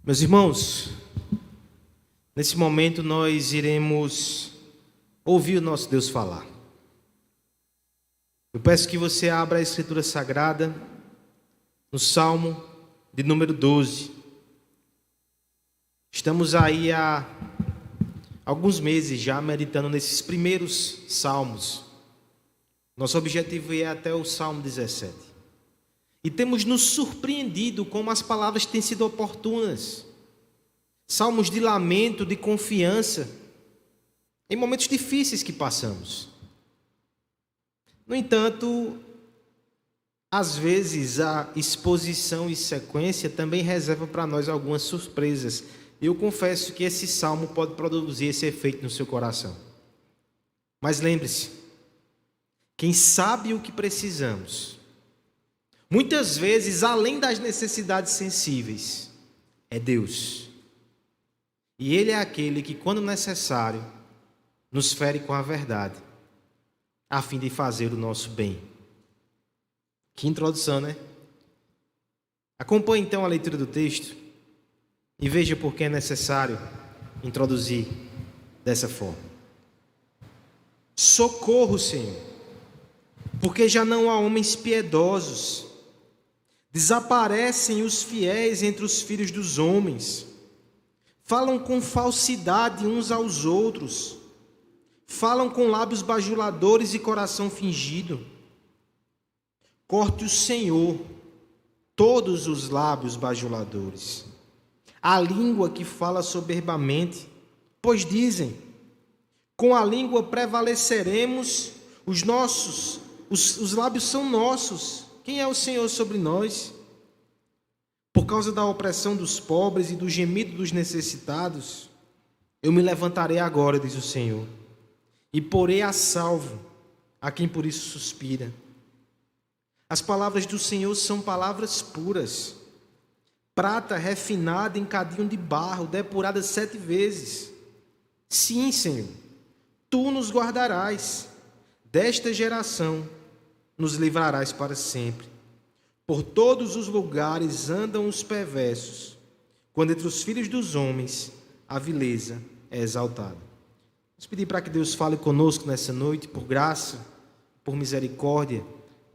Meus irmãos, nesse momento nós iremos ouvir o nosso Deus falar. Eu peço que você abra a Escritura Sagrada no Salmo de número 12. Estamos aí há alguns meses já meditando nesses primeiros salmos. Nosso objetivo é até o Salmo 17. E temos nos surpreendido como as palavras têm sido oportunas. Salmos de lamento, de confiança, em momentos difíceis que passamos. No entanto, às vezes a exposição e sequência também reserva para nós algumas surpresas. Eu confesso que esse salmo pode produzir esse efeito no seu coração. Mas lembre-se, quem sabe o que precisamos, muitas vezes, além das necessidades sensíveis, é Deus. E Ele é aquele que, quando necessário, nos fere com a verdade, a fim de fazer o nosso bem. Que introdução, né? Acompanhe então a leitura do texto e veja por que é necessário introduzir dessa forma. Socorro, Senhor, porque já não há homens piedosos. Desaparecem os fiéis entre os filhos dos homens. Falam com falsidade uns aos outros. Falam com lábios bajuladores e coração fingido. Corte o Senhor todos os lábios bajuladores, a língua que fala soberbamente, pois dizem: com a língua prevaleceremos, os lábios são nossos. Quem é o Senhor sobre nós? Por causa da opressão dos pobres e do gemido dos necessitados, eu me levantarei agora, diz o Senhor, e porei a salvo a quem por isso suspira. As palavras do Senhor são palavras puras, prata refinada em cadinho de barro, depurada 7 vezes. Sim, Senhor, Tu nos guardarás, desta geração nos livrarás para sempre. Por todos os lugares andam os perversos, quando entre os filhos dos homens a vileza é exaltada. Vamos pedir para que Deus fale conosco nessa noite, por graça, por misericórdia,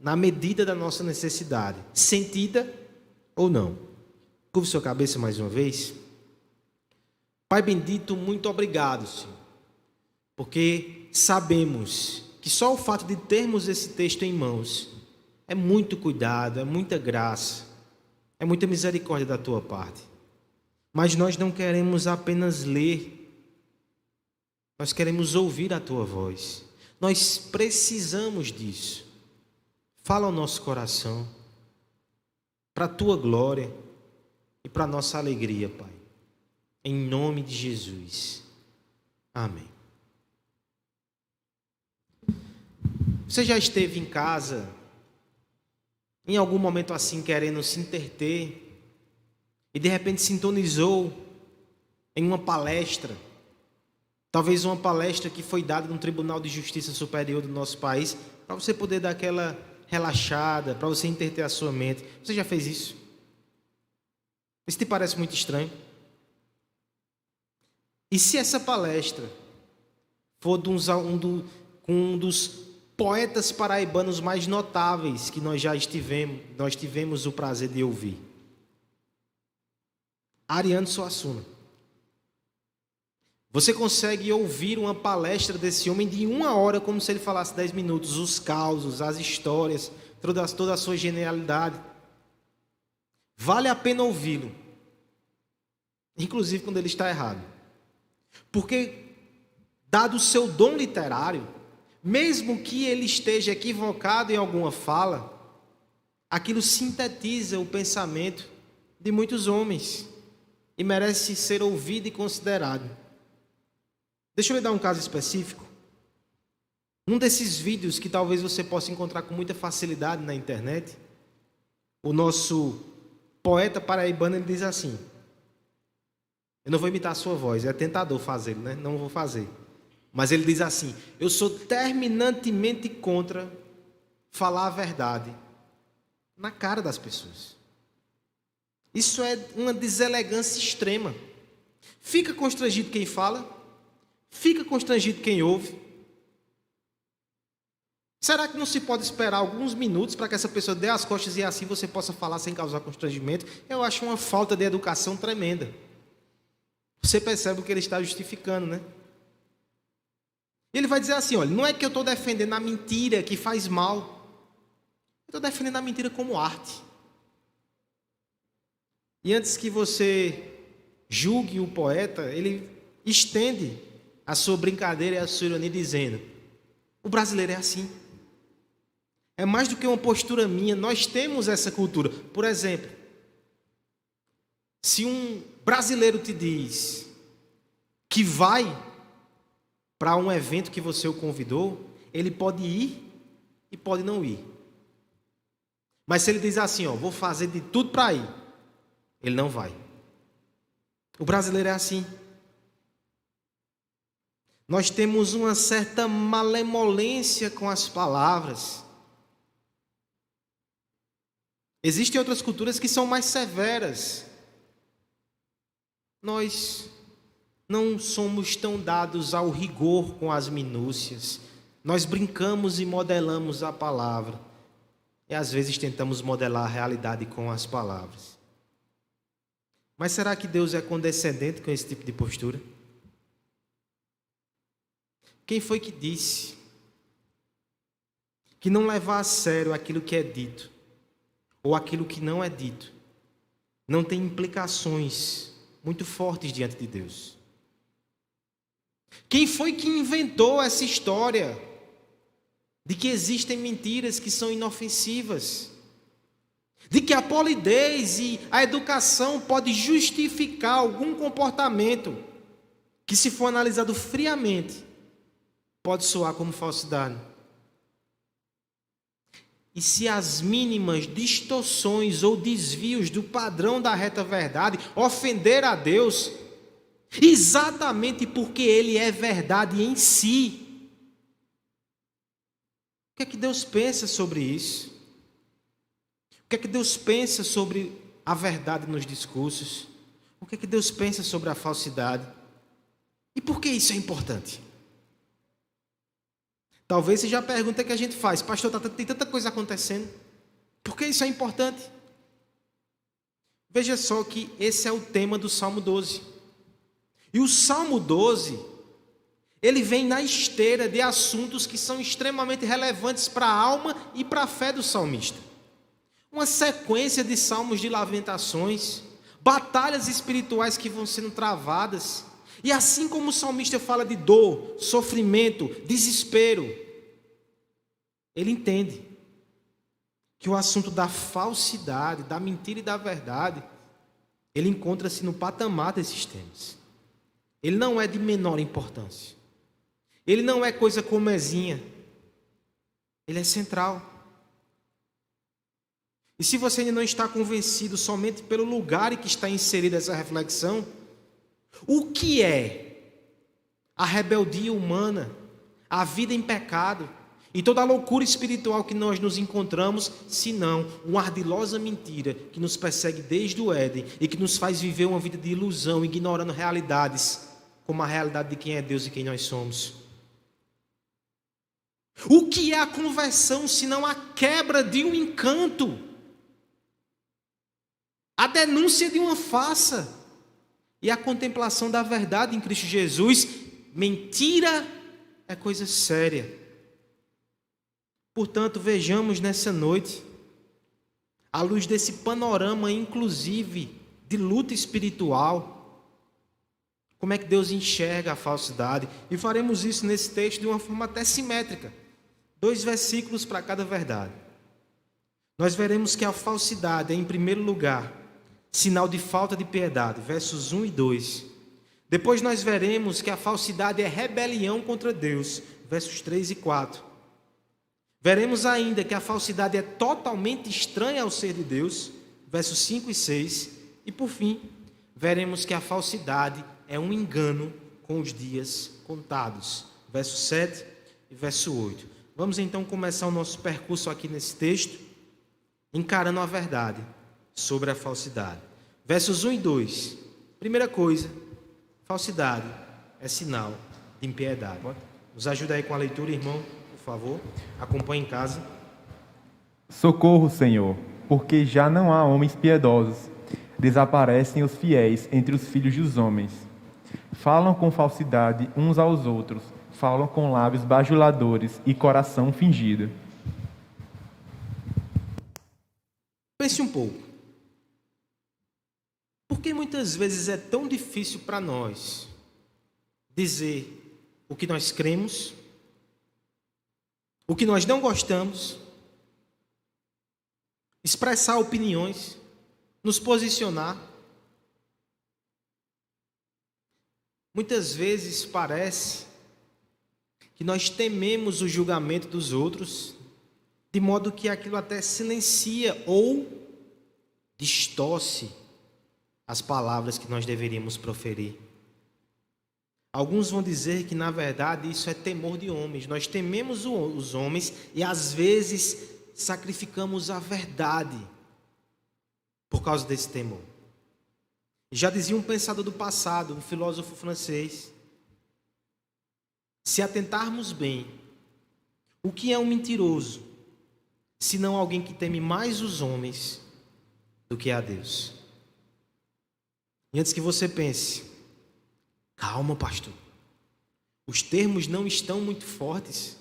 na medida da nossa necessidade, sentida ou não. Curve sua cabeça mais uma vez. Pai bendito, muito obrigado, Senhor, porque sabemos que só o fato de termos esse texto em mãos é muito cuidado, é muita graça, é muita misericórdia da Tua parte. Mas nós não queremos apenas ler, nós queremos ouvir a Tua voz. Nós precisamos disso. Fala ao nosso coração, para a Tua glória e para a nossa alegria, Pai. Em nome de Jesus. Amém. Você já esteve em casa, em algum momento assim, querendo se entreter, e de repente sintonizou em uma palestra, talvez uma palestra que foi dada no Tribunal de Justiça Superior do nosso país, para você poder dar aquela relaxada, para você entreter a sua mente. Você já fez isso? Isso te parece muito estranho? E se essa palestra for um dos poetas paraibanos mais notáveis que nós tivemos o prazer de ouvir? Ariano Suassuna. Você consegue ouvir uma palestra desse homem de 1 hora, como se ele falasse 10 minutos, os causos, as histórias, toda a sua genialidade. Vale a pena ouvi-lo, inclusive quando ele está errado, porque, dado o seu dom literário, mesmo que ele esteja equivocado em alguma fala, aquilo sintetiza o pensamento de muitos homens e merece ser ouvido e considerado. Deixa eu lhe dar um caso específico. Um desses vídeos que talvez você possa encontrar com muita facilidade na internet, o nosso poeta paraibano, ele diz assim, eu não vou imitar a sua voz, é tentador fazê-lo, né? Não vou fazer. Mas ele diz assim: eu sou terminantemente contra falar a verdade na cara das pessoas. Isso é uma deselegância extrema. Fica constrangido quem fala, fica constrangido quem ouve. Será que não se pode esperar alguns minutos para que essa pessoa dê as costas e assim você possa falar sem causar constrangimento? Eu acho uma falta de educação tremenda. Você percebe o que ele está justificando, né? Ele vai dizer assim, olha, não é que eu estou defendendo a mentira que faz mal. Eu estou defendendo a mentira como arte. E antes que você julgue o poeta, ele estende a sua brincadeira e a sua ironia dizendo: o brasileiro é assim. É mais do que uma postura minha, nós temos essa cultura. Por exemplo, se um brasileiro te diz que vai para um evento que você o convidou, ele pode ir e pode não ir. Mas se ele diz assim, vou fazer de tudo para ir, ele não vai. O brasileiro é assim. Nós temos uma certa malemolência com as palavras. Existem outras culturas que são mais severas. Nós não somos tão dados ao rigor com as minúcias. Nós brincamos e modelamos a palavra. E às vezes tentamos modelar a realidade com as palavras. Mas será que Deus é condescendente com esse tipo de postura? Quem foi que disse que não levar a sério aquilo que é dito ou aquilo que não é dito não tem implicações muito fortes diante de Deus? Quem foi que inventou essa história de que existem mentiras que são inofensivas? De que a polidez e a educação pode justificar algum comportamento que, se for analisado friamente, pode soar como falsidade? E se as mínimas distorções ou desvios do padrão da reta verdade ofender a Deus, exatamente porque Ele é verdade em si, o que é que Deus pensa sobre isso? O que é que Deus pensa sobre a verdade nos discursos? O que é que Deus pensa sobre a falsidade? E por que isso é importante? Talvez seja a pergunta que a gente faz: pastor, tem tanta coisa acontecendo, por que isso é importante? Veja só que esse é o tema do Salmo 12. E o Salmo 12, ele vem na esteira de assuntos que são extremamente relevantes para a alma e para a fé do salmista. Uma sequência de salmos de lamentações, batalhas espirituais que vão sendo travadas. E assim como o salmista fala de dor, sofrimento, desespero, ele entende que o assunto da falsidade, da mentira e da verdade, ele encontra-se no patamar desses temas. Ele não é de menor importância. Ele não é coisa comezinha. Ele é central. E se você ainda não está convencido somente pelo lugar em que está inserida essa reflexão, o que é a rebeldia humana, a vida em pecado e toda a loucura espiritual que nós nos encontramos, senão uma ardilosa mentira que nos persegue desde o Éden e que nos faz viver uma vida de ilusão, ignorando realidades como a realidade de quem é Deus e quem nós somos? O que é a conversão, senão a quebra de um encanto, a denúncia de uma farsa e a contemplação da verdade em Cristo Jesus? Mentira é coisa séria. Portanto, vejamos nessa noite, à luz desse panorama, inclusive, de luta espiritual, como é que Deus enxerga a falsidade. E faremos isso nesse texto de uma forma até simétrica. 2 versículos para cada verdade. Nós veremos que a falsidade é, em primeiro lugar, sinal de falta de piedade, versos 1 e 2. Depois nós veremos que a falsidade é rebelião contra Deus, versos 3 e 4. Veremos ainda que a falsidade é totalmente estranha ao ser de Deus, versos 5 e 6. E por fim, veremos que a falsidade é um engano com os dias contados, versos 7 e verso 8. Vamos então começar o nosso percurso aqui nesse texto, encarando a verdade sobre a falsidade. Versos 1 e 2. Primeira coisa, falsidade é sinal de impiedade. Nos ajuda aí com a leitura, irmão, por favor. Acompanhe em casa. Socorro, Senhor, porque já não há homens piedosos. Desaparecem os fiéis entre os filhos dos homens. Falam com falsidade uns aos outros. Falam com lábios bajuladores e coração fingido. Pense um pouco. Por que muitas vezes é tão difícil para nós dizer o que nós cremos, o que nós não gostamos, expressar opiniões, nos posicionar? Muitas vezes parece que nós tememos o julgamento dos outros, de modo que aquilo até silencia ou distorce as palavras que nós deveríamos proferir. Alguns vão dizer que, na verdade, isso é temor de homens. Nós tememos os homens e, às vezes, sacrificamos a verdade por causa desse temor. Já dizia um pensador do passado, um filósofo francês: se atentarmos bem, o que é um mentiroso, senão alguém que teme mais os homens do que a Deus? E antes que você pense, calma, pastor, os termos não estão muito fortes.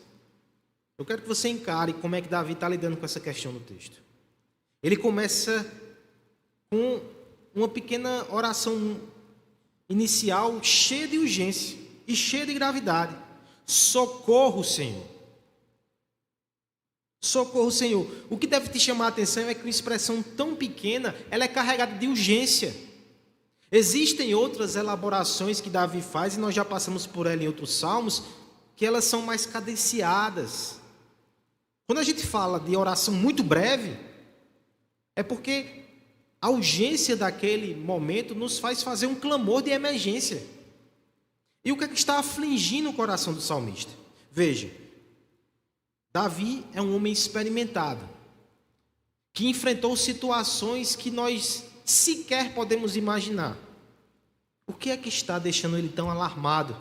Eu quero que você encare como é que Davi está lidando com essa questão no texto. Ele começa com uma pequena oração inicial cheia de urgência e cheia de gravidade. Socorro, Senhor. Socorro, Senhor. O que deve te chamar a atenção é que uma expressão tão pequena, ela é carregada de urgência. Existem outras elaborações que Davi faz, e nós já passamos por ela em outros salmos, que elas são mais cadenciadas. Quando a gente fala de oração muito breve, é porque a urgência daquele momento nos faz fazer um clamor de emergência. E o que é que está afligindo o coração do salmista? Veja, Davi é um homem experimentado, que enfrentou situações que nós sequer podemos imaginar. O que é que está deixando ele tão alarmado?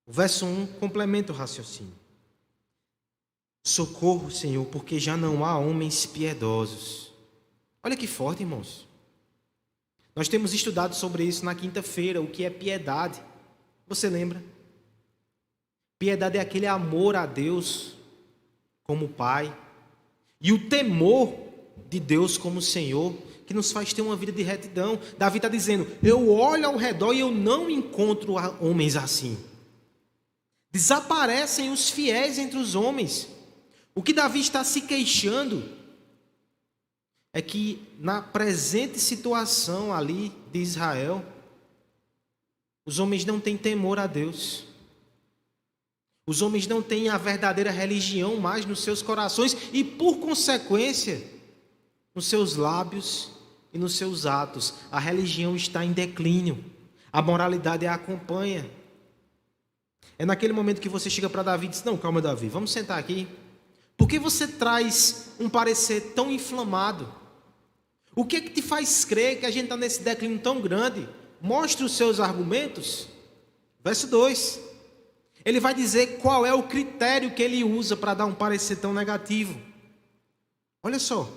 O verso 1 complementa o raciocínio. Socorro, Senhor, porque já não há homens piedosos. Olha que forte, irmãos. Nós temos estudado sobre isso na quinta-feira, o que é piedade. Você lembra? Piedade é aquele amor a Deus como Pai e o temor de Deus como Senhor, que nos faz ter uma vida de retidão. Davi está dizendo: eu olho ao redor e eu não encontro homens assim. Desaparecem os fiéis entre os homens. O que Davi está se queixando é que na presente situação ali de Israel, os homens não têm temor a Deus. Os homens não têm a verdadeira religião mais nos seus corações e, por consequência, nos seus lábios e nos seus atos. A religião está em declínio. A moralidade a acompanha. É naquele momento que você chega para Davi e diz: não, calma, Davi, vamos sentar aqui. Por que você traz um parecer tão inflamado? O que é que te faz crer que a gente está nesse declínio tão grande? Mostre os seus argumentos. Verso 2. Ele vai dizer qual é o critério que ele usa para dar um parecer tão negativo. Olha só.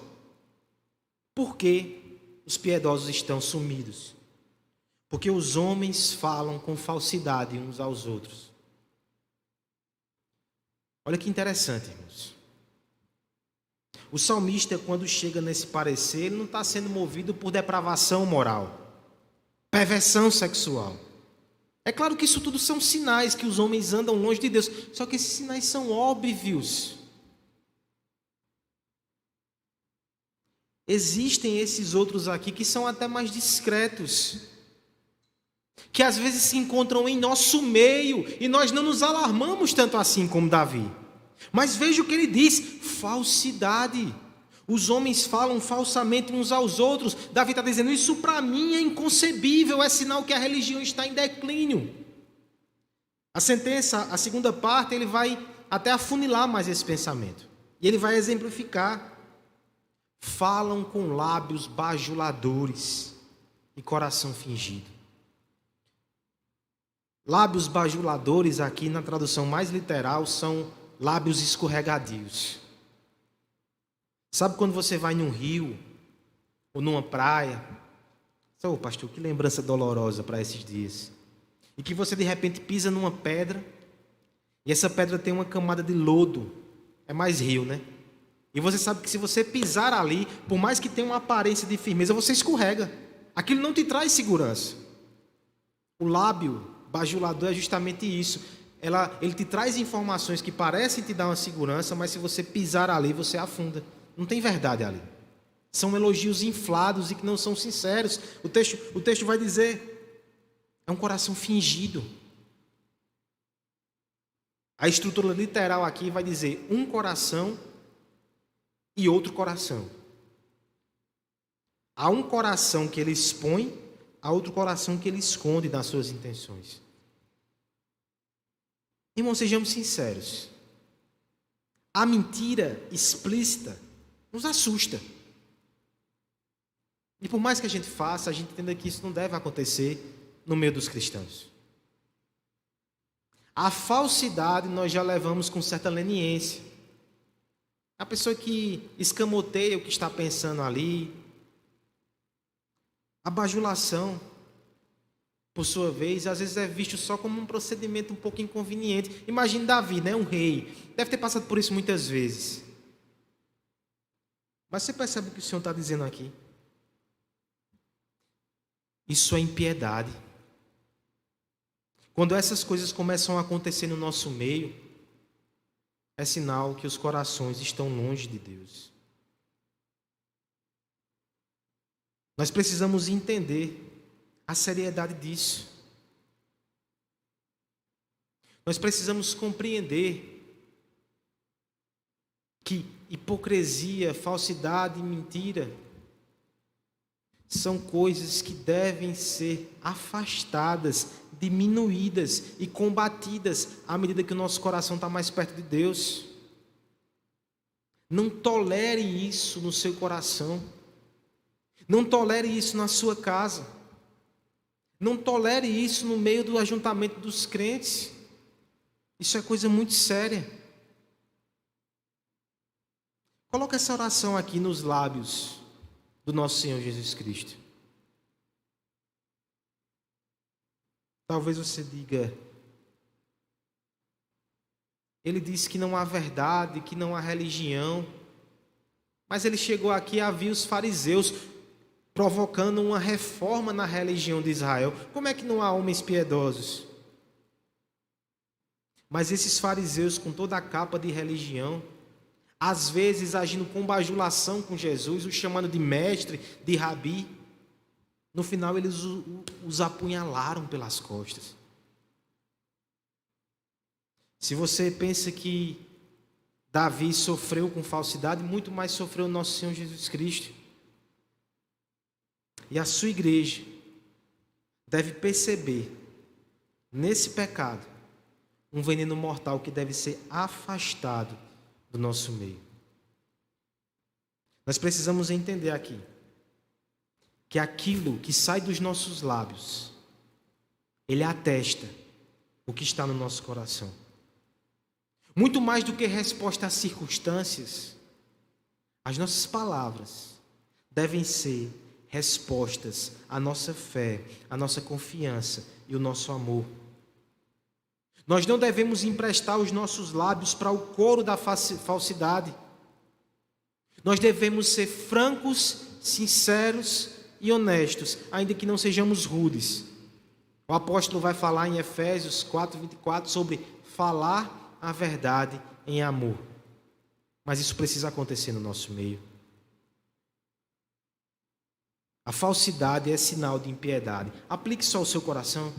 Por que os piedosos estão sumidos? Porque os homens falam com falsidade uns aos outros. Olha que interessante, irmãos. O salmista, quando chega nesse parecer, ele não está sendo movido por depravação moral, perversão sexual. É claro que isso tudo são sinais que os homens andam longe de Deus, só que esses sinais são óbvios. Existem esses outros aqui que são até mais discretos, que às vezes se encontram em nosso meio e nós não nos alarmamos tanto assim como Davi. Mas veja o que ele diz: falsidade. Os homens falam falsamente uns aos outros. Davi está dizendo: isso para mim é inconcebível, é sinal que a religião está em declínio. A sentença, a segunda parte, ele vai até afunilar mais esse pensamento. E ele vai exemplificar. falam com lábios bajuladores e coração fingido. Lábios bajuladores, aqui na tradução mais literal, são lábios escorregadios. Sabe quando você vai num rio ou numa praia? Oh, pastor, que lembrança dolorosa para esses dias. E que você de repente pisa numa pedra e essa pedra tem uma camada de lodo. É mais rio, né? E você sabe que se você pisar ali, por mais que tenha uma aparência de firmeza, você escorrega. Aquilo não te traz segurança. O lábio bajulador é justamente isso. Ele te traz informações que parecem te dar uma segurança, mas se você pisar ali, você afunda. Não tem verdade ali. São elogios inflados e que não são sinceros. O texto vai dizer, é um coração fingido. A estrutura literal aqui vai dizer um coração e outro coração. Há um coração que ele expõe, há outro coração que ele esconde nas suas intenções. Irmãos, sejamos sinceros. A mentira explícita nos assusta. E por mais que a gente faça, a gente entenda que isso não deve acontecer no meio dos cristãos. A falsidade nós já levamos com certa leniência. A pessoa que escamoteia o que está pensando ali. A bajulação, por sua vez, às vezes é visto só como um procedimento um pouco inconveniente. Imagine Davi, né? Um rei. Deve ter passado por isso muitas vezes. Mas você percebe o que o Senhor está dizendo aqui? Isso é impiedade. Quando essas coisas começam a acontecer no nosso meio, é sinal que os corações estão longe de Deus. Nós precisamos entender a seriedade disso. Nós precisamos compreender que hipocrisia, falsidade e mentira são coisas que devem ser afastadas, diminuídas e combatidas à medida que o nosso coração está mais perto de Deus. Não tolere isso no seu coração. Não tolere isso na sua casa. Não tolere isso no meio do ajuntamento dos crentes. Isso é coisa muito séria. Coloca essa oração aqui nos lábios do nosso Senhor Jesus Cristo. Talvez você diga, ele disse que não há verdade, que não há religião, mas ele chegou aqui a ver os fariseus provocando uma reforma na religião de Israel. Como é que não há homens piedosos? Mas esses fariseus, com toda a capa de religião, às vezes agindo com bajulação com Jesus, o chamando de mestre, de rabi, no final eles os apunhalaram pelas costas. Se você pensa que Davi sofreu com falsidade, muito mais sofreu o nosso Senhor Jesus Cristo. E a sua igreja deve perceber nesse pecado um veneno mortal que deve ser afastado do nosso meio. Nós precisamos entender aqui que aquilo que sai dos nossos lábios, ele atesta o que está no nosso coração. Muito mais do que resposta às circunstâncias, as nossas palavras devem ser respostas à nossa fé, à nossa confiança e o nosso amor. Nós não devemos emprestar os nossos lábios para o coro da falsidade. Nós devemos ser francos, sinceros e honestos, ainda que não sejamos rudes. O apóstolo vai falar em Efésios 4:24 sobre falar a verdade em amor. Mas isso precisa acontecer no nosso meio. A falsidade é sinal de impiedade. Aplique só o seu coração.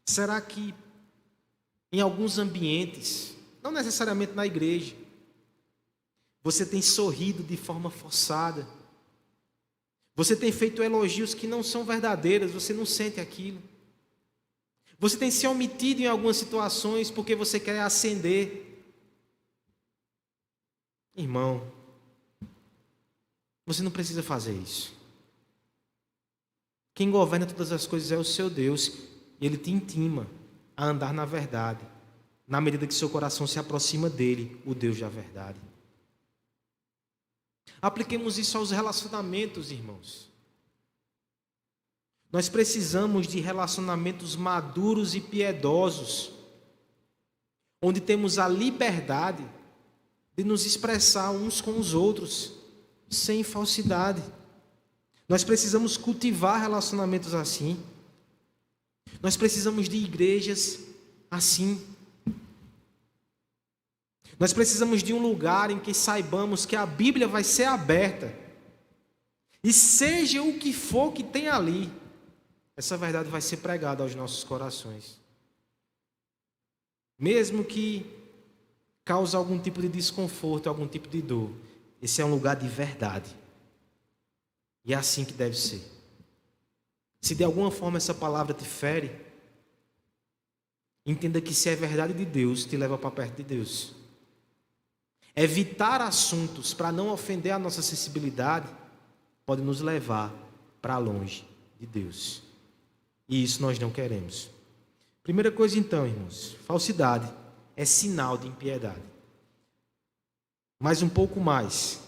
Será que em alguns ambientes, não necessariamente na igreja, você tem sorrido de forma forçada? Você tem feito elogios que não são verdadeiros, você não sente aquilo. Você tem se omitido em algumas situações porque você quer ascender. Irmão, você não precisa fazer isso. Quem governa todas as coisas é o seu Deus, e Ele te intima a andar na verdade, na medida que seu coração se aproxima dele, o Deus da verdade. Apliquemos isso aos relacionamentos, irmãos. Nós precisamos de relacionamentos maduros e piedosos, onde temos a liberdade de nos expressar uns com os outros, sem falsidade. Nós precisamos cultivar relacionamentos assim. Nós precisamos de igrejas assim. Nós precisamos de um lugar em que saibamos que a Bíblia vai ser aberta. E seja o que for que tem ali, essa verdade vai ser pregada aos nossos corações. Mesmo que cause algum tipo de desconforto, algum tipo de dor, esse é um lugar de verdade. E é assim que deve ser. Se de alguma forma essa palavra te fere, entenda que se é verdade de Deus, te leva para perto de Deus. Evitar assuntos para não ofender a nossa sensibilidade pode nos levar para longe de Deus. E isso nós não queremos. Primeira coisa então, irmãos, falsidade é sinal de impiedade. Mas um pouco mais,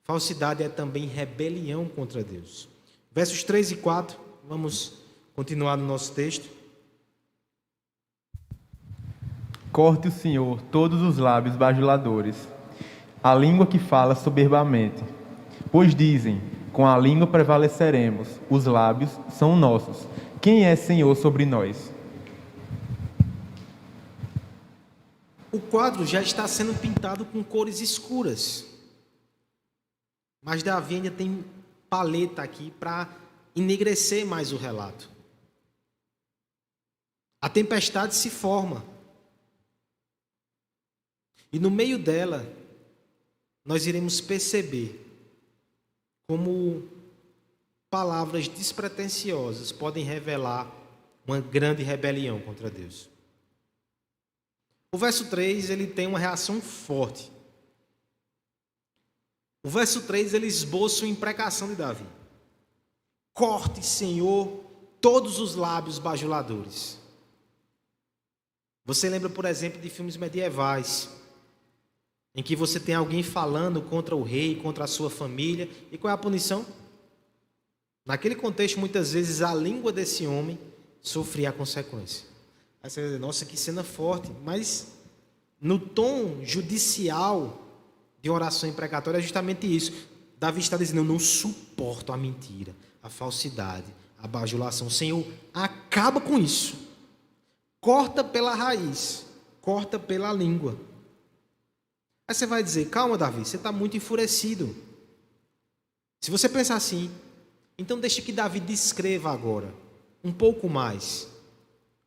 falsidade é também rebelião contra Deus. Versos 3 e 4, vamos continuar no nosso texto. Corte o Senhor todos os lábios bajuladores, a língua que fala soberbamente. Pois dizem, com a língua prevaleceremos, os lábios são nossos. Quem é Senhor sobre nós? O quadro já está sendo pintado com cores escuras. Mas Davi ainda tem paleta aqui para enegrecer mais o relato. A tempestade se forma. E no meio dela, nós iremos perceber como palavras despretensiosas podem revelar uma grande rebelião contra Deus. O verso 3, ele tem uma reação forte. O verso 3, ele esboça uma imprecação de Davi. Corte, Senhor, todos os lábios bajuladores. Você lembra, por exemplo, de filmes medievais, em que você tem alguém falando contra o rei, contra a sua família, e qual é a punição? Naquele contexto, muitas vezes, a língua desse homem sofria a consequência. Aí você vai dizer, nossa, que cena forte, mas no tom judicial de oração imprecatória é justamente isso. Davi está dizendo, eu não suporto a mentira, a falsidade, a bajulação. Senhor, acaba com isso. Corta pela raiz, corta pela língua. Aí você vai dizer, calma Davi, você está muito enfurecido. Se você pensar assim, então deixa que Davi descreva agora, um pouco mais,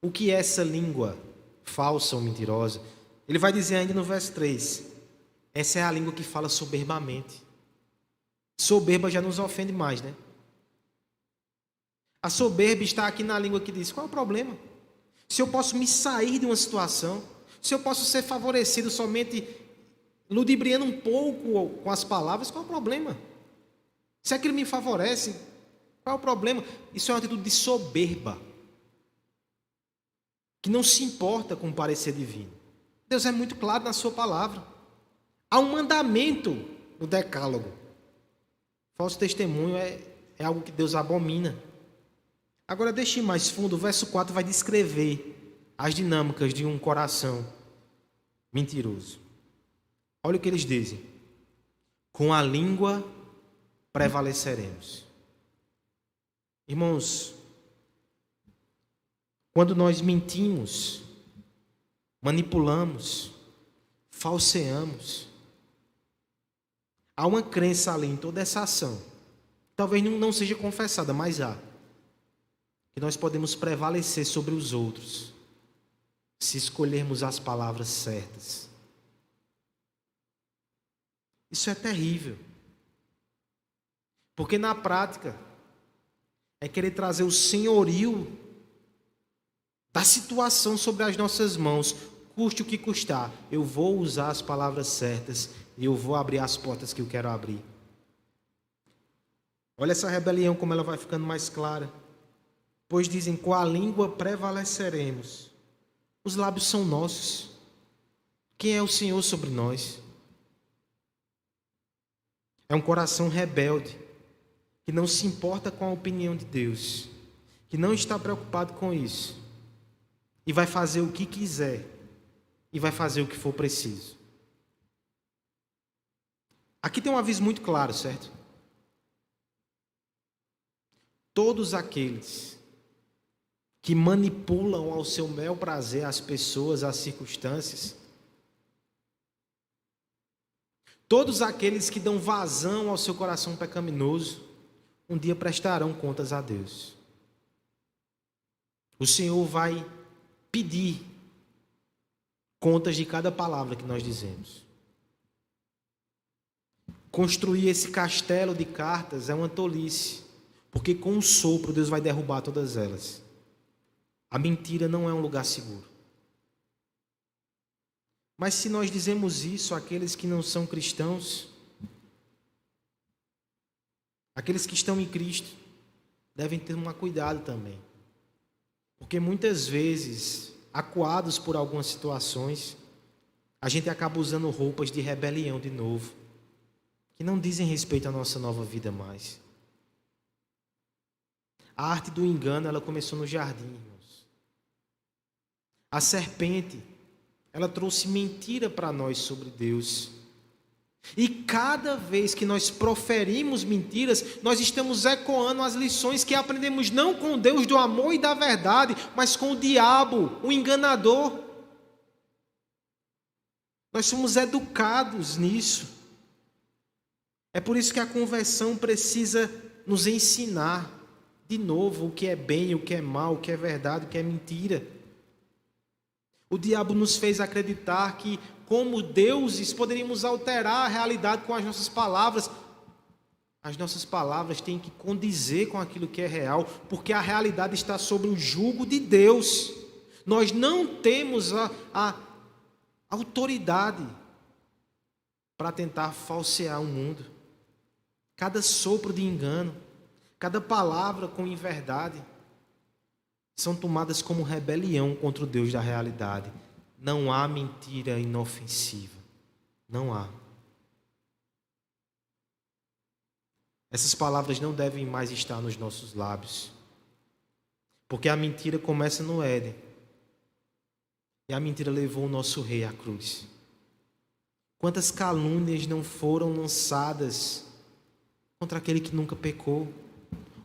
o que é essa língua falsa ou mentirosa. Ele vai dizer ainda no verso 3, essa é a língua que fala soberbamente. Soberba já nos ofende mais, né? A soberba está aqui na língua que diz, qual é o problema? Se eu posso me sair de uma situação, se eu posso ser favorecido somente ludibriando um pouco com as palavras, qual é o problema? Se aquilo me favorece, qual é o problema? Isso é uma atitude de soberba, que não se importa com o parecer divino. Deus é muito claro na sua palavra. Há um mandamento no decálogo. Falso testemunho é algo que Deus abomina. Agora deixe mais fundo, o verso 4 vai descrever as dinâmicas de um coração mentiroso. Olha o que eles dizem. Com a língua prevaleceremos. Irmãos, quando nós mentimos, manipulamos, falseamos, há uma crença ali em toda essa ação. Talvez não seja confessada, mas há. Que nós podemos prevalecer sobre os outros, se escolhermos as palavras certas. Isso é terrível. Porque na prática, é querer trazer o senhorio da situação sobre as nossas mãos, custe o que custar. Eu vou usar as palavras certas e eu vou abrir as portas que eu quero abrir. Olha essa rebelião como ela vai ficando mais clara. Pois dizem, com a língua prevaleceremos. Os lábios são nossos. Quem é o Senhor sobre nós? É um coração rebelde, que não se importa com a opinião de Deus, que não está preocupado com isso, e vai fazer o que quiser, e vai fazer o que for preciso. Aqui tem um aviso muito claro, certo? Todos aqueles que manipulam ao seu bel prazer as pessoas, as circunstâncias, todos aqueles que dão vazão ao seu coração pecaminoso, um dia prestarão contas a Deus. O Senhor vai pedir contas de cada palavra que nós dizemos. Construir esse castelo de cartas é uma tolice, porque com um sopro Deus vai derrubar todas elas. A mentira não é um lugar seguro. Mas se nós dizemos isso àqueles que não são cristãos, aqueles que estão em Cristo devem ter um cuidado também. Porque muitas vezes, acuados por algumas situações, a gente acaba usando roupas de rebelião de novo, que não dizem respeito à nossa nova vida mais. A arte do engano, ela começou no jardim, irmãos. A serpente, ela trouxe mentira para nós sobre Deus. E cada vez que nós proferimos mentiras, nós estamos ecoando as lições que aprendemos não com o Deus do amor e da verdade, mas com o diabo, o enganador. Nós somos educados nisso. É por isso que a conversão precisa nos ensinar de novo o que é bem, o que é mal, o que é verdade, o que é mentira. O diabo nos fez acreditar que, como deuses, poderíamos alterar a realidade com as nossas palavras. As nossas palavras têm que condizer com aquilo que é real, porque a realidade está sob o jugo de Deus. Nós não temos a autoridade para tentar falsear o mundo. Cada sopro de engano, cada palavra com inverdade, são tomadas como rebelião contra o Deus da realidade. Não há mentira inofensiva. Não há. Essas palavras não devem mais estar nos nossos lábios. Porque a mentira começa no Éden. E a mentira levou o nosso rei à cruz. Quantas calúnias não foram lançadas contra aquele que nunca pecou?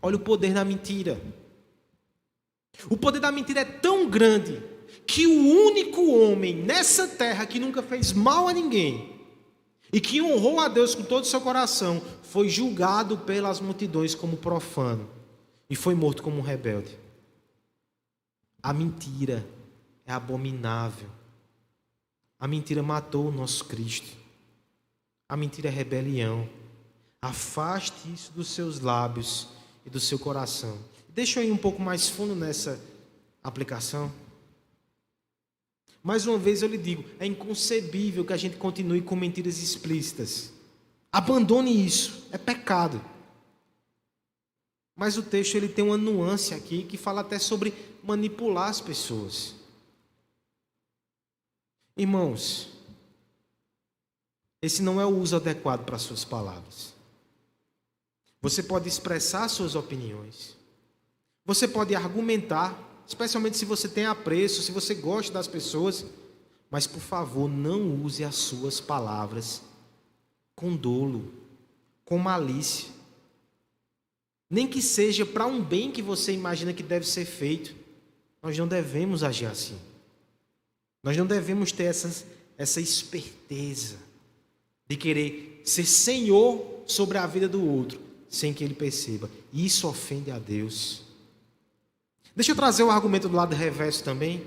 Olha o poder da mentira. O poder da mentira é tão grande que o único homem nessa terra que nunca fez mal a ninguém e que honrou a Deus com todo o seu coração foi julgado pelas multidões como profano e foi morto como um rebelde. A mentira é abominável. A mentira matou o nosso Cristo. A mentira é rebelião. Afaste isso dos seus lábios e do seu coração. Deixa eu ir um pouco mais fundo nessa aplicação. Mais uma vez eu lhe digo, é inconcebível que a gente continue com mentiras explícitas. Abandone isso, é pecado. Mas o texto ele tem uma nuance aqui que fala até sobre manipular as pessoas. Irmãos, esse não é o uso adequado para as suas palavras. Você pode expressar suas opiniões. Você pode argumentar, especialmente se você tem apreço, se você gosta das pessoas, mas por favor, não use as suas palavras com dolo, com malícia. Nem que seja para um bem que você imagina que deve ser feito. Nós não devemos agir assim. Nós não devemos ter essa esperteza de querer ser senhor sobre a vida do outro, sem que ele perceba. Isso ofende a Deus. Deixa eu trazer o argumento do lado reverso também.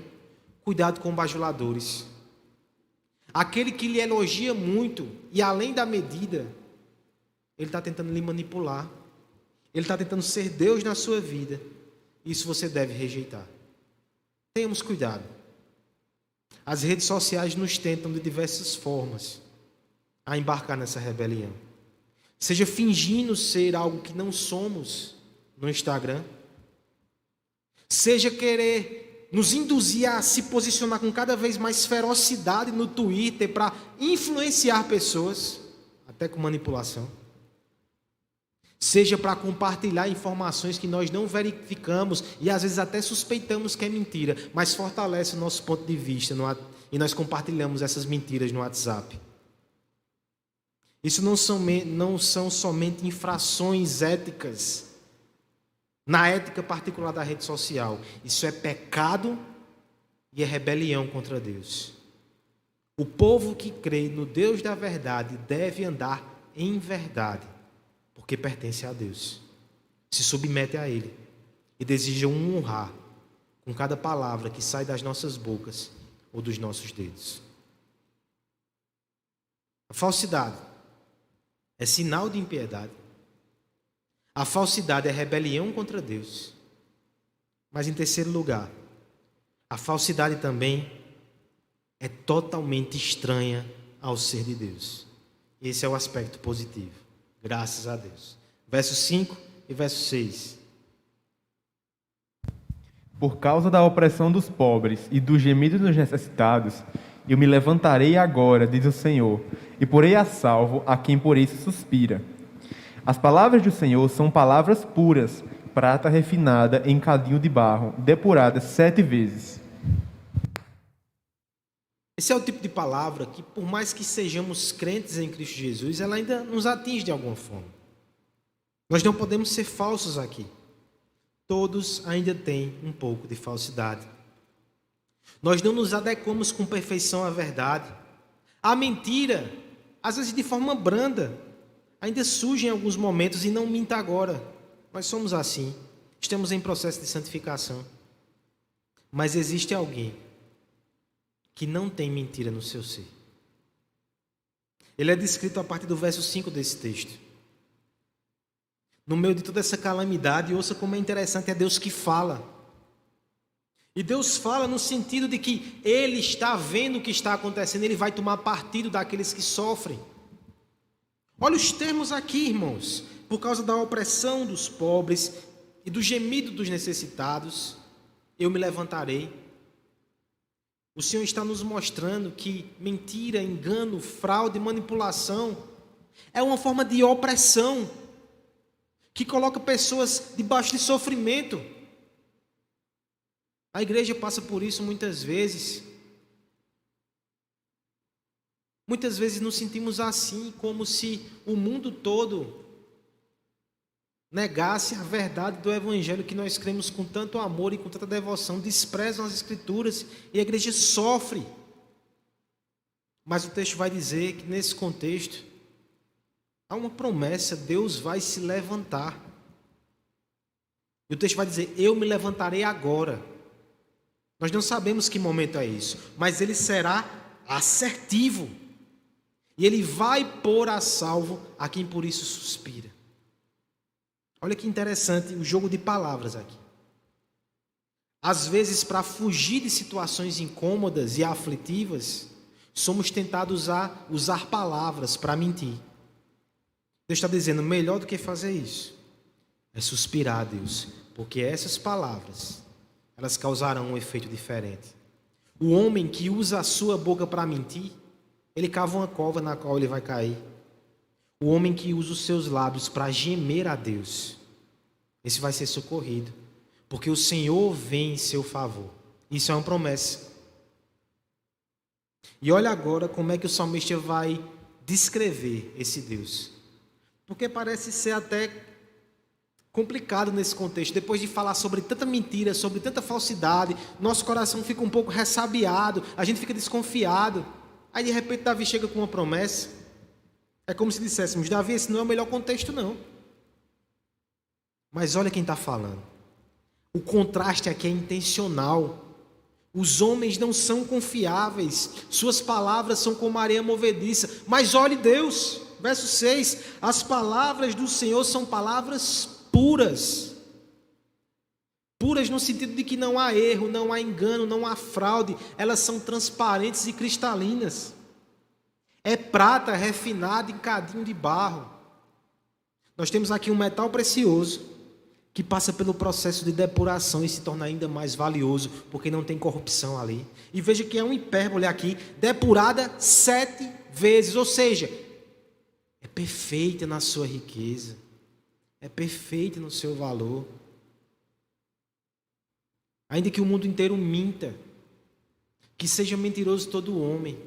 Cuidado com bajuladores. Aquele que lhe elogia muito e além da medida, ele está tentando lhe manipular. Ele está tentando ser Deus na sua vida. Isso você deve rejeitar. Tenhamos cuidado. As redes sociais nos tentam de diversas formas. a embarcar nessa rebelião. Seja fingindo ser algo que não somos no Instagram. Seja querer nos induzir a se posicionar com cada vez mais ferocidade no Twitter para influenciar pessoas, até com manipulação. Seja para compartilhar informações que nós não verificamos e às vezes até suspeitamos que é mentira, mas fortalece o nosso ponto de vista e nós compartilhamos essas mentiras no WhatsApp. Isso não são somente infrações éticas, na ética particular da rede social. Isso é pecado e é rebelião contra Deus. O povo que crê no Deus da verdade deve andar em verdade, porque pertence a Deus. Se submete a Ele e deseja o honrar com cada palavra que sai das nossas bocas ou dos nossos dedos. A falsidade é sinal de impiedade. A falsidade é rebelião contra Deus. Mas em terceiro lugar, a falsidade também é totalmente estranha ao ser de Deus. Esse é o aspecto positivo. Graças a Deus. Verso 5 e verso 6. Por causa da opressão dos pobres e do gemido dos necessitados, eu me levantarei agora, diz o Senhor, e porei a salvo a quem por isso suspira. As palavras do Senhor são palavras puras, prata refinada em cadinho de barro, depurada 7 vezes. Esse é o tipo de palavra que, por mais que sejamos crentes em Cristo Jesus, ela ainda nos atinge de alguma forma. Nós não podemos ser falsos aqui. Todos ainda têm um pouco de falsidade. Nós não nos adequamos com perfeição à verdade. A mentira, às vezes de forma branda, ainda surge em alguns momentos e não minta agora. Nós somos assim. Estamos em processo de santificação. Mas existe alguém que não tem mentira no seu ser. Ele é descrito a partir do verso 5 desse texto. No meio de toda essa calamidade, ouça como é interessante, é Deus que fala. E Deus fala no sentido de que Ele está vendo o que está acontecendo, Ele vai tomar partido daqueles que sofrem. Olha os termos aqui, irmãos. Por causa da opressão dos pobres e do gemido dos necessitados, eu me levantarei. O Senhor está nos mostrando que mentira, engano, fraude, manipulação é uma forma de opressão que coloca pessoas debaixo de sofrimento. A igreja passa por isso muitas vezes. Muitas vezes nos sentimos assim, como se o mundo todo negasse a verdade do Evangelho que nós cremos com tanto amor e com tanta devoção, desprezam as Escrituras e a igreja sofre. Mas o texto vai dizer que nesse contexto há uma promessa, Deus vai se levantar. E o texto vai dizer, eu me levantarei agora. Nós não sabemos que momento é isso, mas ele será assertivo. E ele vai pôr a salvo a quem por isso suspira. Olha que interessante o jogo de palavras aqui. Às vezes, para fugir de situações incômodas e aflitivas, somos tentados a usar palavras para mentir. Deus está dizendo, melhor do que fazer isso é suspirar a Deus, porque essas palavras, elas causarão um efeito diferente. O homem que usa a sua boca para mentir, ele cava uma cova na qual ele vai cair. O homem que usa os seus lábios para gemer a Deus, esse vai ser socorrido, porque o Senhor vem em seu favor. Isso é uma promessa. E olha agora como é que o salmista vai descrever esse Deus. Porque parece ser até complicado nesse contexto. Depois de falar sobre tanta mentira, sobre tanta falsidade, nosso coração fica um pouco ressabiado, a gente fica desconfiado. Aí de repente Davi chega com uma promessa. É como se disséssemos, Davi, esse não é o melhor contexto não. Mas olha quem está falando. O contraste aqui é intencional. Os homens não são confiáveis, suas palavras são como areia movediça. Mas olhe Deus, verso 6, as palavras do Senhor são palavras puras. Puras no sentido de que não há erro, não há engano, não há fraude. Elas são transparentes e cristalinas. É prata refinada em cadinho de barro. Nós temos aqui um metal precioso que passa pelo processo de depuração e se torna ainda mais valioso, porque não tem corrupção ali. E veja que é um hipérbole aqui, depurada 7 vezes, ou seja, é perfeita na sua riqueza, é perfeita no seu valor. Ainda que o mundo inteiro minta, que seja mentiroso todo homem,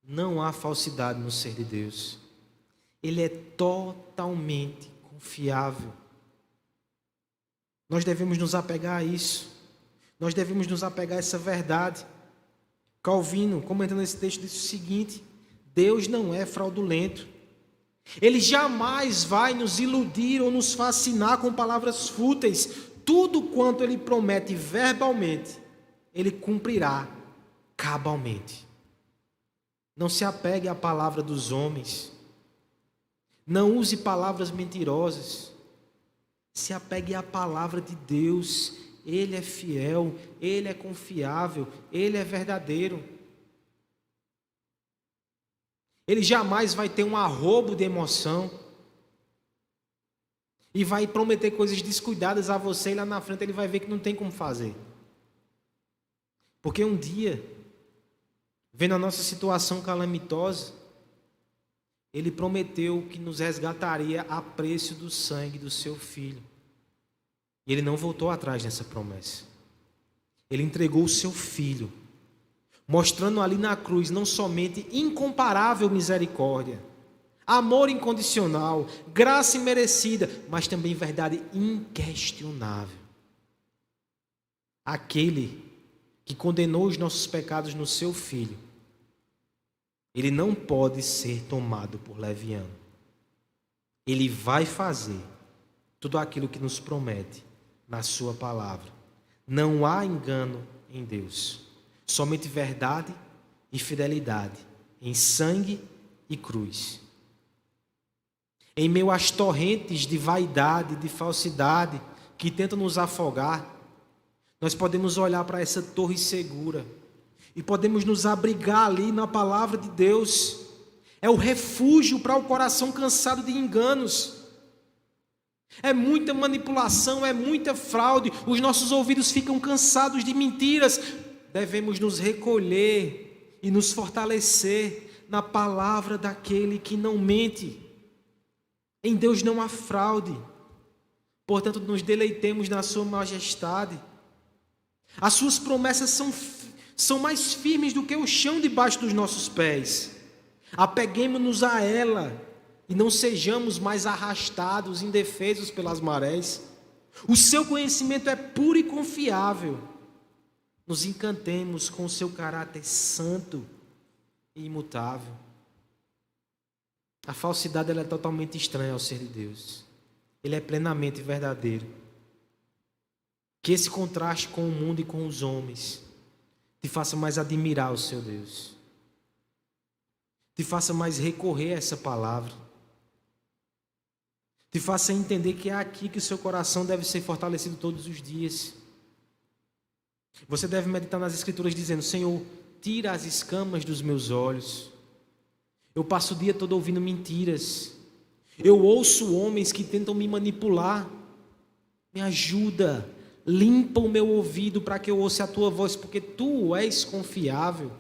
não há falsidade no ser de Deus. Ele é totalmente confiável. Nós devemos nos apegar a isso. Nós devemos nos apegar a essa verdade. Calvino, comentando esse texto, disse o seguinte: Deus não é fraudulento. Ele jamais vai nos iludir ou nos fascinar com palavras fúteis. Tudo quanto Ele promete verbalmente, Ele cumprirá cabalmente. Não se apegue à palavra dos homens. Não use palavras mentirosas. Se apegue à palavra de Deus. Ele é fiel, Ele é confiável, Ele é verdadeiro. Ele jamais vai ter um arrobo de emoção e vai prometer coisas descuidadas a você e lá na frente ele vai ver que não tem como fazer. Porque um dia, vendo a nossa situação calamitosa, Ele prometeu que nos resgataria a preço do sangue do seu Filho. E Ele não voltou atrás nessa promessa. Ele entregou o seu Filho, mostrando ali na cruz não somente incomparável misericórdia, amor incondicional, graça imerecida, mas também verdade inquestionável. Aquele que condenou os nossos pecados no seu Filho, Ele não pode ser tomado por leviano. Ele vai fazer tudo aquilo que nos promete na sua palavra. Não há engano em Deus. Somente verdade e fidelidade em sangue e cruz. Em meio às torrentes de vaidade, de falsidade que tentam nos afogar, nós podemos olhar para essa torre segura e podemos nos abrigar ali na palavra de Deus. É o refúgio para o coração cansado de enganos. É muita manipulação, é muita fraude. Os nossos ouvidos ficam cansados de mentiras. Devemos nos recolher e nos fortalecer na palavra daquele que não mente. Em Deus não há fraude. Portanto, nos deleitemos na sua majestade. As suas promessas são mais firmes do que o chão debaixo dos nossos pés. Apeguemo-nos a ela e não sejamos mais arrastados, indefesos pelas marés. O seu conhecimento é puro e confiável. Nos encantemos com o seu caráter santo e imutável. A falsidade ela é totalmente estranha ao ser de Deus. Ele é plenamente verdadeiro. Que esse contraste com o mundo e com os homens te faça mais admirar o seu Deus. Te faça mais recorrer a essa palavra. Te faça entender que é aqui que o seu coração deve ser fortalecido todos os dias. Você deve meditar nas Escrituras dizendo: Senhor, tira as escamas dos meus olhos. Eu passo o dia todo ouvindo mentiras. Eu ouço homens que tentam me manipular. Me ajuda. Limpa o meu ouvido para que eu ouça a tua voz, porque tu és confiável.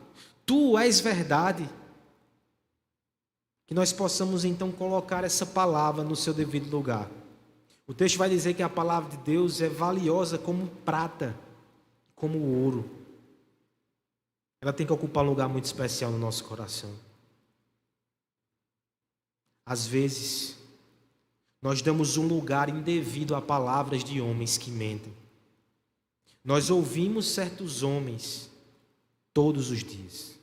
Tu és verdade. Que nós possamos então colocar essa palavra no seu devido lugar. O texto vai dizer que a palavra de Deus é valiosa como prata, como ouro. Ela tem que ocupar um lugar muito especial no nosso coração. Às vezes, nós damos um lugar indevido a palavras de homens que mentem. Nós ouvimos certos homens todos os dias.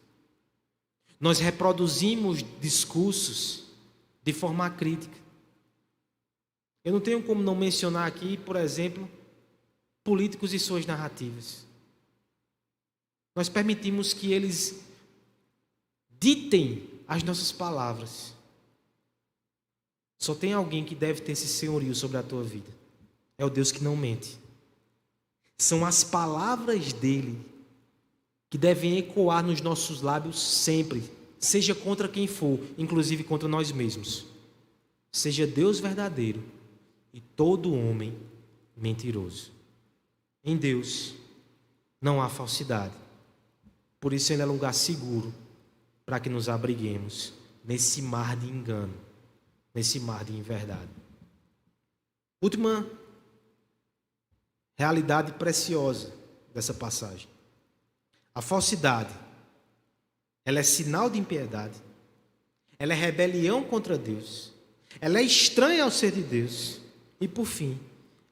Nós reproduzimos discursos de forma crítica. Eu não tenho como não mencionar aqui, por exemplo, políticos e suas narrativas. Nós permitimos que eles ditem as nossas palavras. Só tem alguém que deve ter esse senhorio sobre a tua vida. É o Deus que não mente. São as palavras dele que devem ecoar nos nossos lábios sempre, seja contra quem for, inclusive contra nós mesmos. Seja Deus verdadeiro e todo homem mentiroso. Em Deus não há falsidade. Por isso Ele é lugar seguro para que nos abriguemos nesse mar de engano, nesse mar de inverdade. Última realidade preciosa dessa passagem. A falsidade, ela é sinal de impiedade, ela é rebelião contra Deus, ela é estranha ao ser de Deus e, por fim,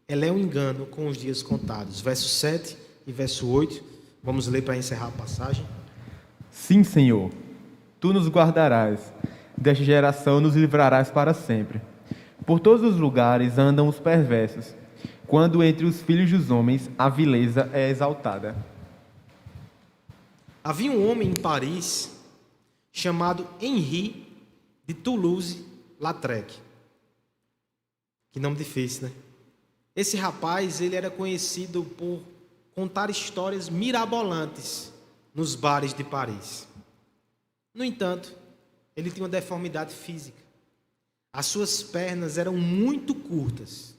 ela é um engano com os dias contados. Verso 7 e verso 8, vamos ler para encerrar a passagem. Sim, Senhor, Tu nos guardarás, desta geração nos livrarás para sempre. Por todos os lugares andam os perversos, quando entre os filhos dos homens a vileza é exaltada. Havia um homem em Paris chamado Henri de Toulouse-Lautrec. Que nome difícil, né? Esse rapaz, ele era conhecido por contar histórias mirabolantes nos bares de Paris. No entanto, ele tinha uma deformidade física. As suas pernas eram muito curtas.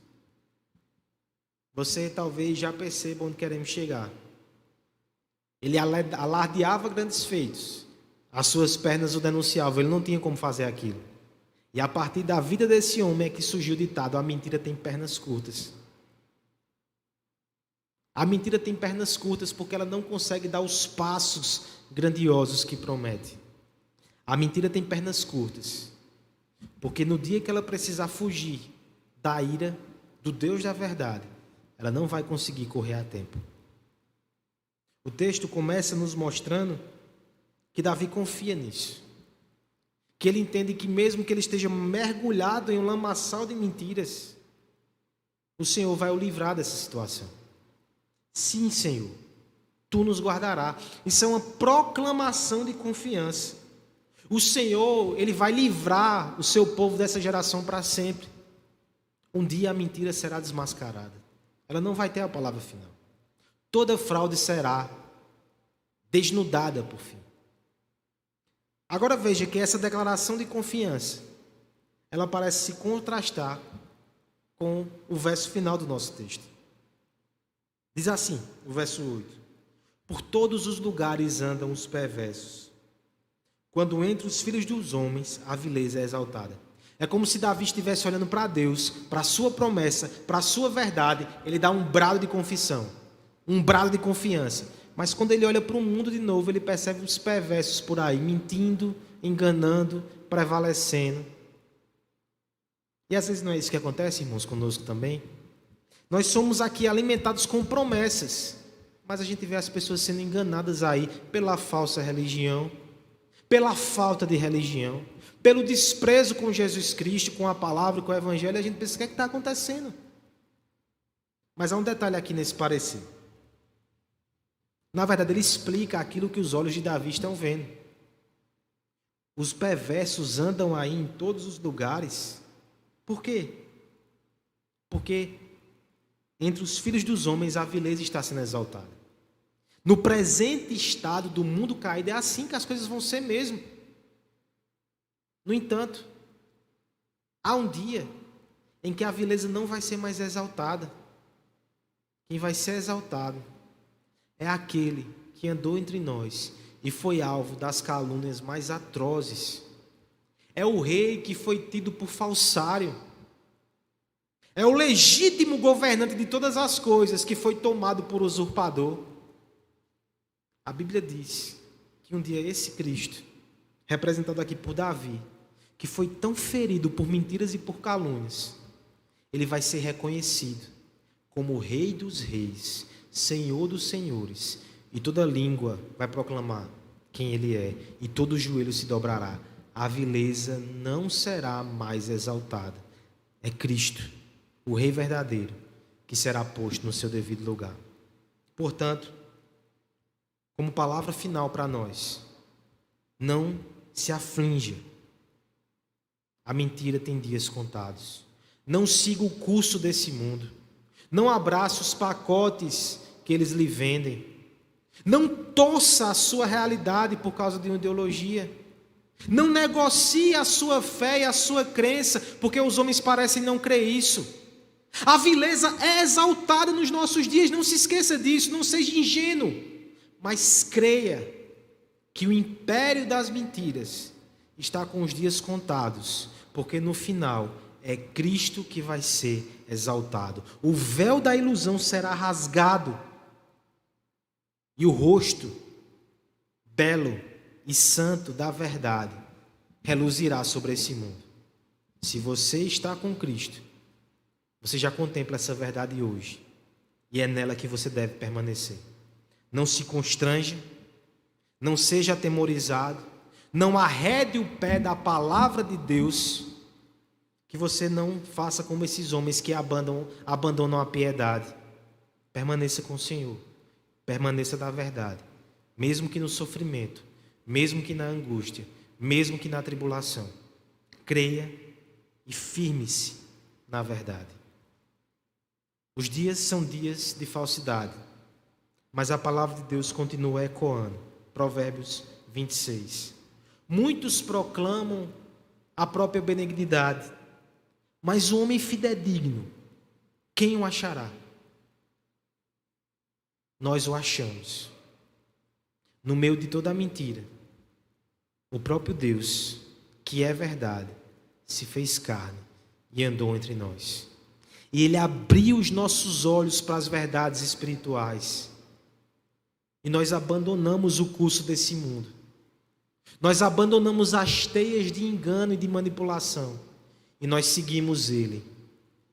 Você talvez já perceba onde queremos chegar. Ele alardeava grandes feitos. As suas pernas o denunciavam. Ele não tinha como fazer aquilo. E a partir da vida desse homem é que surgiu o ditado: a mentira tem pernas curtas. A mentira tem pernas curtas porque ela não consegue dar os passos grandiosos que promete. A mentira tem pernas curtas porque no dia que ela precisar fugir da ira do Deus da verdade, ela não vai conseguir correr a tempo. O texto começa nos mostrando que Davi confia nisso. Que ele entende que mesmo que ele esteja mergulhado em um lamaçal de mentiras, o Senhor vai o livrar dessa situação. Sim, Senhor, Tu nos guardarás. Isso é uma proclamação de confiança. O Senhor, Ele vai livrar o seu povo dessa geração para sempre. Um dia a mentira será desmascarada. Ela não vai ter a palavra final. Toda fraude será desnudada por fim. Agora veja que essa declaração de confiança, ela parece se contrastar com o verso final do nosso texto. Diz assim, o verso 8: por todos os lugares andam os perversos, quando entre os filhos dos homens a vileza é exaltada. É como se Davi estivesse olhando para Deus, para a sua promessa, para a sua verdade. Ele dá um brado de confissão, um brado de confiança. Mas quando ele olha para o mundo de novo, ele percebe os perversos por aí, mentindo, enganando, prevalecendo. E às vezes não é isso que acontece, irmãos, conosco também. Nós somos aqui alimentados com promessas, mas a gente vê as pessoas sendo enganadas aí pela falsa religião, pela falta de religião, pelo desprezo com Jesus Cristo, com a palavra, com o evangelho. A gente pensa: o que é que está acontecendo? Mas há um detalhe aqui nesse parecer. Na verdade, ele explica aquilo que os olhos de Davi estão vendo. Os perversos andam aí em todos os lugares. Por quê? Porque entre os filhos dos homens a vileza está sendo exaltada. No presente estado do mundo caído, é assim que as coisas vão ser mesmo. No entanto, há um dia em que a vileza não vai ser mais exaltada. Quem vai ser exaltado é aquele que andou entre nós e foi alvo das calúnias mais atrozes. É o rei que foi tido por falsário. É o legítimo governante de todas as coisas que foi tomado por usurpador. A Bíblia diz que um dia esse Cristo, representado aqui por Davi, que foi tão ferido por mentiras e por calúnias, ele vai ser reconhecido como o Rei dos Reis, Senhor dos Senhores, e toda língua vai proclamar quem Ele é, e todo joelho se dobrará. A vileza não será mais exaltada. É Cristo, o Rei verdadeiro, que será posto no seu devido lugar. Portanto, como palavra final para nós, não se aflinja. A mentira tem dias contados. Não siga o curso desse mundo. Não abrace os pacotes que eles lhe vendem. Não torça a sua realidade por causa de uma ideologia. Não negocie a sua fé e a sua crença, porque os homens parecem não crer isso. A vileza é exaltada nos nossos dias, não se esqueça disso, não seja ingênuo, mas creia que o império das mentiras está com os dias contados, porque no final é Cristo que vai ser exaltado. O véu da ilusão será rasgado e o rosto belo e santo da verdade reluzirá sobre esse mundo. Se você está com Cristo, você já contempla essa verdade hoje, e é nela que você deve permanecer. Não se constranja, não seja atemorizado, não arrede o pé da palavra de Deus, que você não faça como esses homens que abandonam a piedade. Permaneça com o Senhor, permaneça da verdade, mesmo que no sofrimento, mesmo que na angústia, mesmo que na tribulação. Creia e firme-se na verdade. Os dias são dias de falsidade, mas a palavra de Deus continua ecoando. Provérbios 26. Muitos proclamam a própria benignidade, mas o homem fidedigno, quem o achará? Nós o achamos. No meio de toda a mentira, o próprio Deus, que é verdade, se fez carne e andou entre nós. E Ele abriu os nossos olhos para as verdades espirituais. E nós abandonamos o curso desse mundo. Nós abandonamos as teias de engano e de manipulação. E nós seguimos Ele.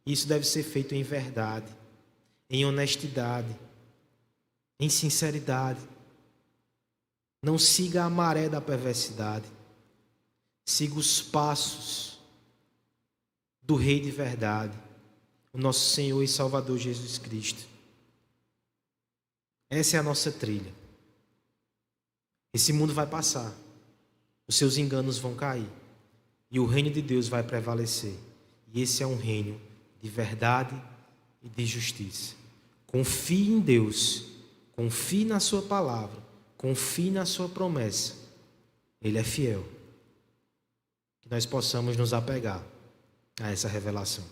Isso deve ser feito em verdade, em honestidade, em sinceridade. Não siga a maré da perversidade. Siga os passos do Rei de verdade, o nosso Senhor e Salvador Jesus Cristo. Essa é a nossa trilha. Esse mundo vai passar, os seus enganos vão cair e o reino de Deus vai prevalecer. E esse é um reino de verdade e de justiça. Confie em Deus, confie na sua palavra, confie na sua promessa. Ele é fiel. Que nós possamos nos apegar a essa revelação.